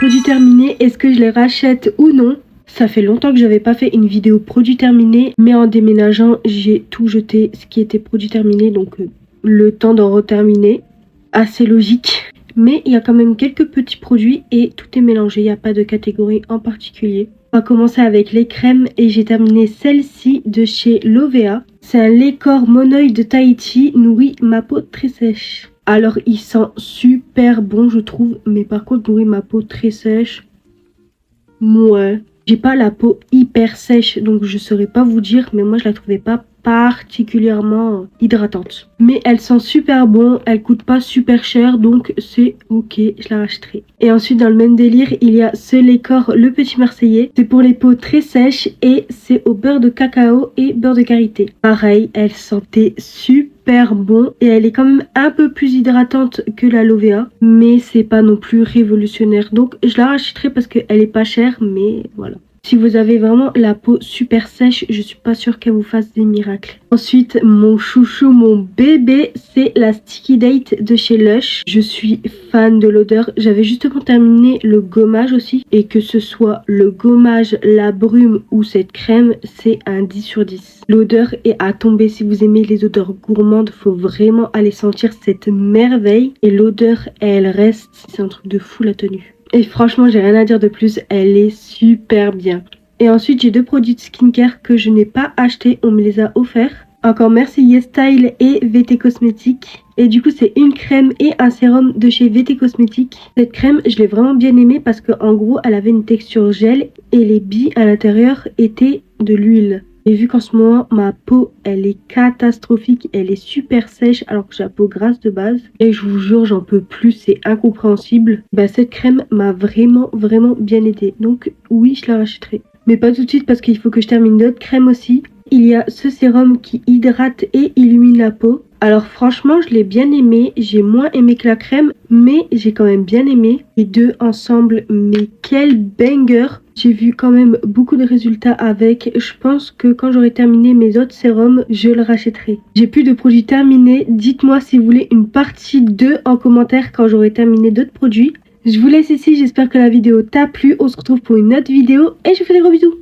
Produit terminé, est-ce que je les rachète ou non? Ça fait longtemps que j'avais pas fait une vidéo produit terminé, mais en déménageant, j'ai tout jeté ce qui était produit terminé, donc le temps d'en reterminer. Assez logique. Mais il y a quand même quelques petits produits et tout est mélangé, il n'y a pas de catégorie en particulier. On va commencer avec les crèmes et j'ai terminé celle-ci de chez Lovea. C'est un lait corps monoï de Tahiti, nourrit ma peau très sèche. Alors il sent super bon je trouve, mais par contre nourrit ma peau très sèche. Ouais. J'ai pas la peau hyper sèche, donc je saurais pas vous dire, mais moi je la trouvais pas particulièrement hydratante. Mais elle sent super bon, elle coûte pas super cher, donc c'est ok, je la rachèterai. Et ensuite dans le même délire, il y a ce lait corps le petit marseillais. C'est pour les peaux très sèches et c'est au beurre de cacao et beurre de karité. Pareil, elle sentait super bon et elle est quand même un peu plus hydratante que la Lovea, mais c'est pas non plus révolutionnaire, donc je la rachèterai parce qu'elle est pas chère, mais voilà. Si vous avez vraiment la peau super sèche, je suis pas sûre qu'elle vous fasse des miracles. Ensuite, mon chouchou, mon bébé, c'est la Sticky Date de chez Lush. Je suis fan de l'odeur. J'avais justement terminé le gommage aussi. Et que ce soit le gommage, la brume ou cette crème, c'est un 10 sur 10. L'odeur est à tomber. Si vous aimez les odeurs gourmandes, faut vraiment aller sentir cette merveille. Et l'odeur, elle reste. C'est un truc de fou la tenue. Et franchement, j'ai rien à dire de plus, elle est super bien. Et ensuite, j'ai deux produits de skincare que je n'ai pas achetés, on me les a offerts. Encore merci YesStyle et VT Cosmétiques. Et du coup, c'est une crème et un sérum de chez VT Cosmétiques. Cette crème, je l'ai vraiment bien aimée parce qu'en gros, elle avait une texture gel et les billes à l'intérieur étaient de l'huile. Et vu qu'en ce moment, ma peau, elle est catastrophique, elle est super sèche alors que j'ai la peau grasse de base. Et je vous jure, j'en peux plus, c'est incompréhensible. Bah, cette crème m'a vraiment bien aidée. Donc oui, je la rachèterai. Mais pas tout de suite parce qu'il faut que je termine d'autres crèmes aussi. Il y a ce sérum qui hydrate et illumine la peau. Alors franchement, je l'ai bien aimé. J'ai moins aimé que la crème, mais j'ai quand même bien aimé. Les deux ensemble, mais quel banger! J'ai vu quand même beaucoup de résultats avec. Je pense que quand j'aurai terminé mes autres sérums, je le rachèterai. J'ai plus de produits terminés. Dites-moi si vous voulez une partie 2 en commentaire quand j'aurai terminé d'autres produits. Je vous laisse ici. J'espère que la vidéo t'a plu. On se retrouve pour une autre vidéo et je vous fais des gros bisous.